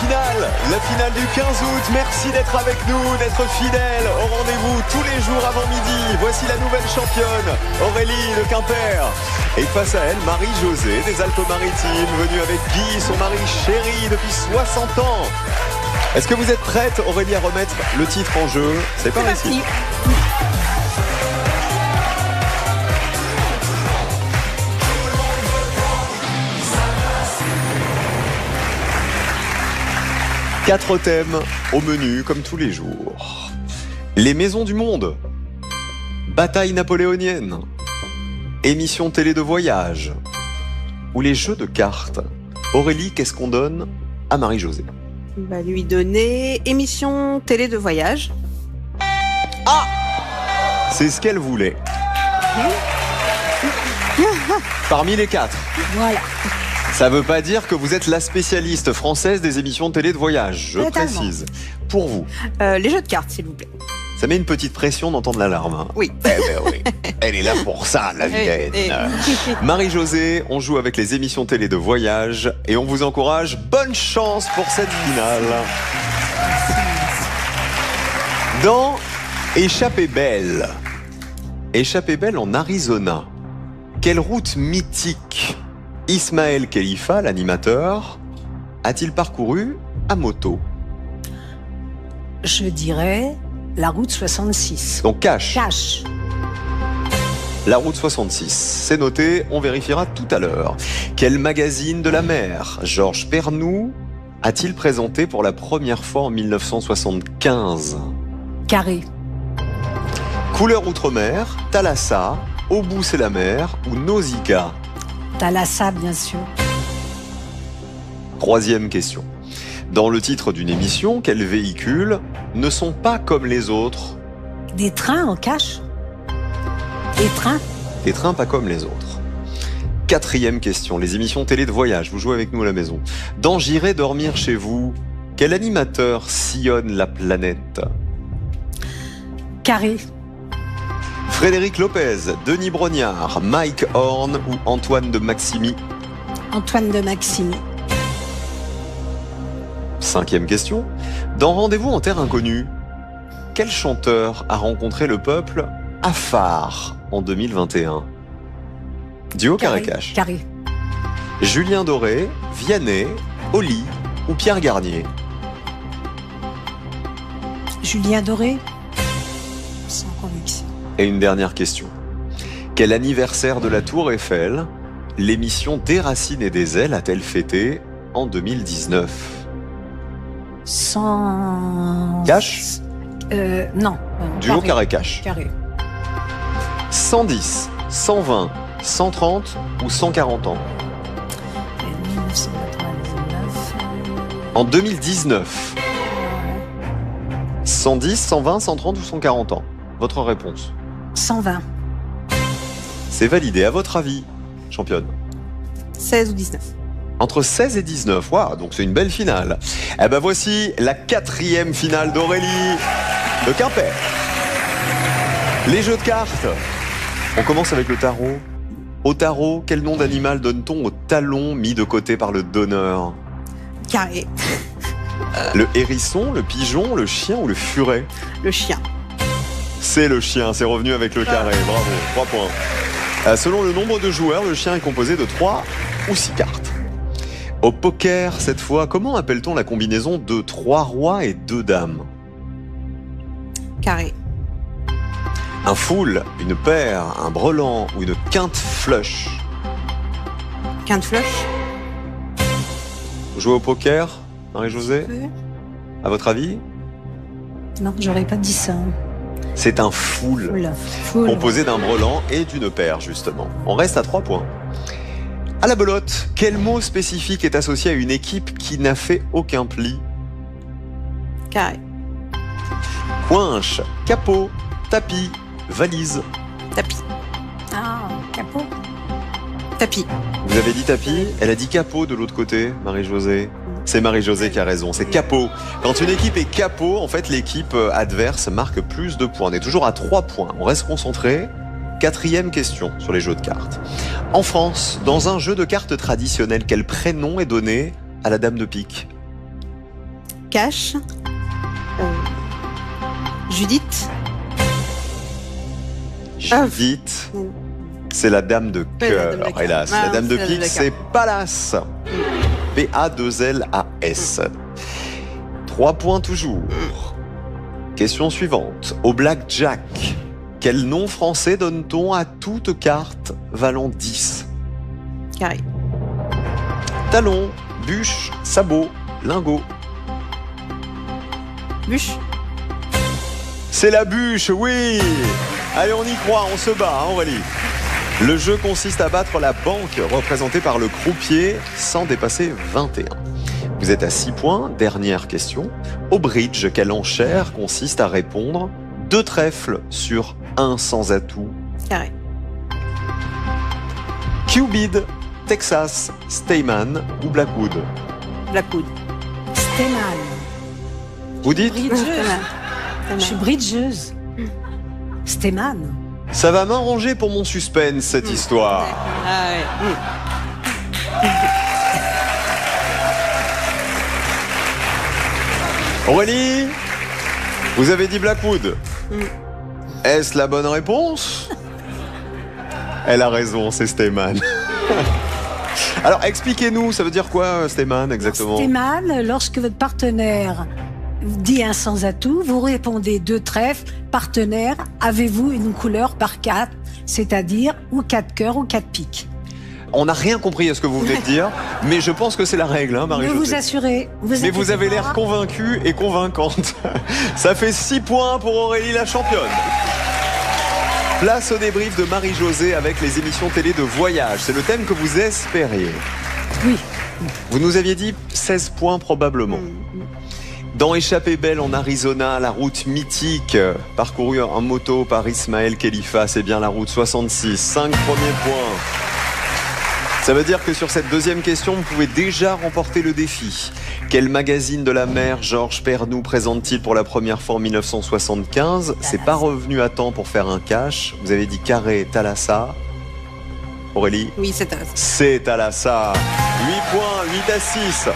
la finale du 15 août. Merci d'être avec nous, d'être fidèle au rendez-vous tous les jours avant midi. Voici la nouvelle championne, Aurélie de Quimper. Et face à elle, Marie-Josée des Alpes-Maritimes, venue avec Guy, son mari chéri depuis 60 ans. Est-ce que vous êtes prête, Aurélie, à remettre le titre en jeu? C'est pas ici. Quatre thèmes au menu, comme tous les jours. Les maisons du monde, bataille napoléonienne, émission télé de voyage ou les jeux de cartes. Aurélie, qu'est-ce qu'on donne à Marie-Josée? On va lui donner émission télé de voyage. Ah! C'est ce qu'elle voulait. Parmi les quatre. Voilà. Ça veut pas dire que vous êtes la spécialiste française des émissions de télé de voyage, je Totalement. précise. Pour vous. Les jeux de cartes, s'il vous plaît. Ça met une petite pression d'entendre l'alarme. Hein. Oui. Eh ben oui. Elle est là pour ça, la vilaine. Marie-Josée, on joue avec les émissions télé de voyage et on vous encourage. Bonne chance pour cette finale. Dans Échappée belle. Échappée belle en Arizona. Quelle route mythique Ismaël Khalifa, l'animateur, a-t-il parcouru à moto? Je dirais la route 66. Donc cache. Cache. La route 66, c'est noté, on vérifiera tout à l'heure. Quel magazine de la mer Georges Pernou a-t-il présenté pour la première fois en 1975? Carré. Couleur outre-mer, Thalassa, Au bout c'est la mer ou Nausicaa? Thalassa, bien sûr. Troisième question. Dans le titre d'une émission, quels véhicules ne sont pas comme les autres? Des trains en cache. Des trains. Des trains pas comme les autres. Quatrième question. Les émissions télé de voyage. Vous jouez avec nous à la maison. Dans J'irai dormir chez vous, quel animateur sillonne la planète? Carré. Frédéric Lopez, Denis Brognard, Mike Horn ou Antoine de Maximi? Antoine de Maximi. Cinquième question. Dans Rendez-vous en terre inconnue, quel chanteur a rencontré le peuple à Phare en 2021? Duo Carré-Cache. Carré. Julien Doré, Vianney, Oli ou Pierre Garnier? Julien Doré. Sans conviction. Et une dernière question. Quel anniversaire de la Tour Eiffel l'émission Des Racines et des Ailes a-t-elle fêté en 2019? Sans... Cache? Non. Duo Carré-Cache. Carré. 110, 120, 130 ou 140 ans? Et 1999. En 2019. 110, 120, 130 ou 140 ans? Votre réponse? 120. C'est validé. À votre avis, championne? 16 ou 19. Entre 16 et 19. Waouh, donc c'est une belle finale. Eh ben voici la quatrième finale d'Aurélie de Quimper. Les jeux de cartes. On commence avec le tarot. Au tarot, quel nom d'animal donne-t-on au talon mis de côté par le donneur? Carré. Le hérisson, le pigeon, le chien ou le furet? Le chien. C'est le chien, c'est revenu avec le carré. Bravo, 3 points. Selon le nombre de joueurs, le chien est composé de 3 ou 6 cartes. Au poker, cette fois, comment appelle-t-on la combinaison de 3 rois et 2 dames? Carré. Un full, une paire, un brelan ou une quinte flush? Quinte flush. Vous jouez au poker, Marie-Josée? Oui. À votre avis? Non, j'aurais pas dit ça. C'est un full, Oula, full. composé d'un brelan et d'une paire, justement. On reste à 3 points. À la belote, quel mot spécifique est associé à une équipe qui n'a fait aucun pli? Carré. Coinche, capot, tapis, valise. Tapis. Ah, capot. Tapis. Vous avez dit tapis, elle a dit capot de l'autre côté, Marie-Josée. C'est Marie-Josée qui a raison, c'est capot. Quand une équipe est capot, en fait, l'équipe adverse marque plus de points. On est toujours à 3 points. On reste concentré. Quatrième question sur les jeux de cartes. En France, dans un jeu de cartes traditionnel, quel prénom est donné à la dame de pique? cash. Judith. Judith. C'est la dame de cœur, hélas. La dame de pique, c'est Pallas. P-A-2-L-A-S. 3 points toujours. Question suivante. Au blackjack, quel nom français donne-t-on à toute carte valant 10? Carré. Talon, bûche, sabot, lingot. Bûche. C'est la bûche, oui. Allez, on y croit, on se bat, hein, Aurélie. Le jeu consiste à battre la banque représentée par le croupier sans dépasser 21. Vous êtes à 6 points, dernière question. Au bridge, quelle enchère consiste à répondre 2 trèfles sur 1 sans atout? Carré. Cupid, Texas, Stayman ou Blackwood? Blackwood. Stéman. Vous dites? Bridgeuse. Je suis bridgeuse. Stéman. Ça va m'arranger pour mon suspense, cette histoire. Ah ouais. Aurélie, vous avez dit Blackwood. Est-ce la bonne réponse? Elle a raison, c'est Stayman. Alors, expliquez-nous, ça veut dire quoi, Stayman, exactement? Stéman, lorsque votre partenaire dit un sans atout, vous répondez 2 trèfles. Partenaire, avez-vous une couleur par 4, c'est-à-dire ou 4 cœurs ou 4 piques? On n'a rien compris à ce que vous venez de dire, mais je pense que c'est la règle, hein, Ne Marie-Josée. vous assurez. Mais vous avez l'air convaincue et convaincante. Ça fait 6 points pour Aurélie, la championne. Place au débrief de Marie-Josée avec les émissions télé de voyage. C'est le thème que vous espériez. Oui. Vous nous aviez dit 16 points probablement. Dans Échappée belle en Arizona, la route mythique parcourue en moto par Ismaël Khalifa, c'est bien la route 66. 5 premiers points. Ça veut dire que sur cette deuxième question, vous pouvez déjà remporter le défi. Quel magazine de la mer Georges Pernou présente-t-il pour la première fois en 1975? C'est pas revenu à temps pour faire un cash. Vous avez dit Carré, Thalassa. Aurélie? Oui, c'est Thalassa. C'est Thalassa. 8 points, 8 à 6.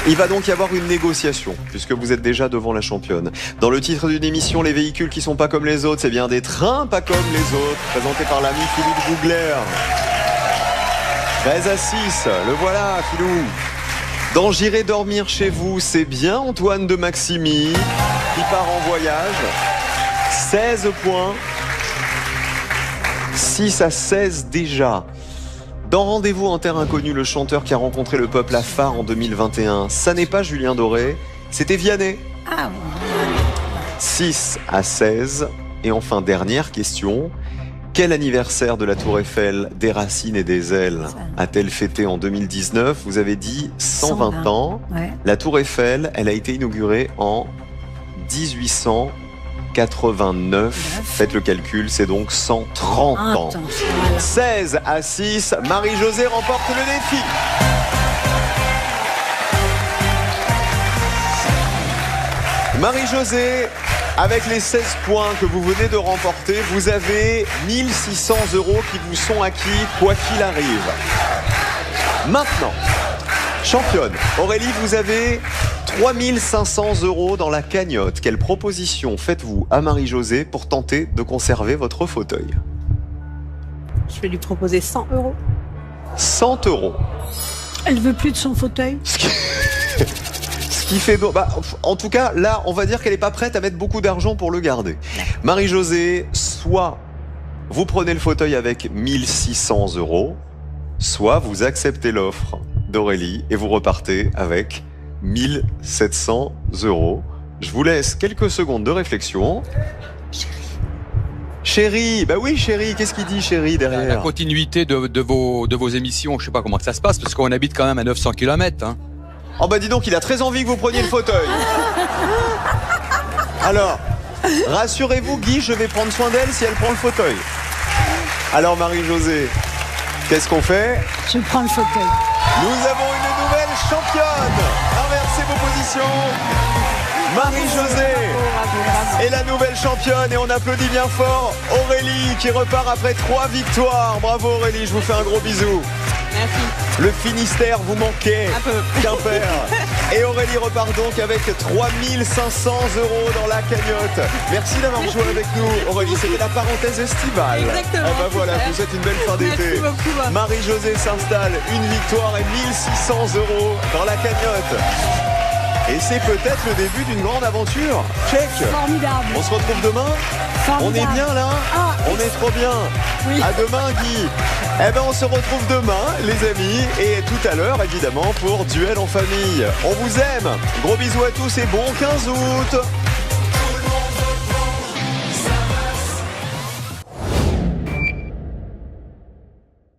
Il va donc y avoir une négociation, puisque vous êtes déjà devant la championne. Dans le titre d'une émission, les véhicules qui sont pas comme les autres, c'est bien des trains pas comme les autres, présenté par l'ami Philippe Gougler. 13 à 6, le voilà, Philou. Dans J'irai dormir chez vous, c'est bien Antoine de Maximi, qui part en voyage. 16 points. 6 à 16 déjà. Dans Rendez-vous en terre inconnue, le chanteur qui a rencontré le peuple à Phare en 2021, ça n'est pas Julien Doré, c'était Vianney. Ah bon. 6 à 16. Et enfin, dernière question. Quel anniversaire de la Tour Eiffel, des racines et des ailes a-t-elle fêté en 2019? Vous avez dit 120 ans. Ouais. La Tour Eiffel, elle a été inaugurée en 1889. Faites le calcul, c'est donc 130 ans. Voilà. 16 à 6, Marie-Josée remporte le défi. Marie-Josée, avec les 16 points que vous venez de remporter, vous avez 1600 € qui vous sont acquis, quoi qu'il arrive. Maintenant, championne, Aurélie, vous avez 3500 € dans la cagnotte. Quelle proposition faites-vous à Marie-Josée pour tenter de conserver votre fauteuil? Je vais lui proposer 100 €. 100 €. Elle veut plus de son fauteuil. Ce qui fait... en tout cas, là, on va dire qu'elle n'est pas prête à mettre beaucoup d'argent pour le garder. Marie-Josée, soit vous prenez le fauteuil avec 1600 €, soit vous acceptez l'offre d'Aurélie et vous repartez avec 1700 €. Je vous laisse quelques secondes de réflexion. Chérie, bah oui chérie, qu'est-ce qu'il dit chérie derrière? La continuité de vos émissions, je sais pas comment ça se passe, parce qu'on habite quand même à 900 km. Hein. Oh bah dis donc, il a très envie que vous preniez le fauteuil. Alors, rassurez-vous Guy, je vais prendre soin d'elle si elle prend le fauteuil. Alors Marie-Josée, qu'est-ce qu'on fait? Je prends le fauteuil. Nous avons une nouvelle championne. Inversez vos positions. Marie-Josée est la nouvelle championne et on applaudit bien fort Aurélie qui repart après 3 victoires. Bravo Aurélie, je vous fais un gros bisou. Merci. Le Finistère vous manquait. Un peu. Quimper. Et Aurélie repart donc avec 3500 € dans la cagnotte. Merci d'avoir joué avec nous, Aurélie. C'était la parenthèse estivale. Exactement. Ah bah voilà, je vous souhaite une belle fin d'été. Merci beaucoup. Marie-Josée s'installe, une victoire et 1600 € dans la cagnotte. Et c'est peut-être le début d'une grande aventure. Check. Formidable. On se retrouve demain. Formidable. On est bien là. Ah, On est trop bien. Oui. À demain, Guy. Eh ben, on se retrouve demain, les amis, et tout à l'heure, évidemment, pour Duel en famille. On vous aime. Gros bisous à tous et bon 15 août.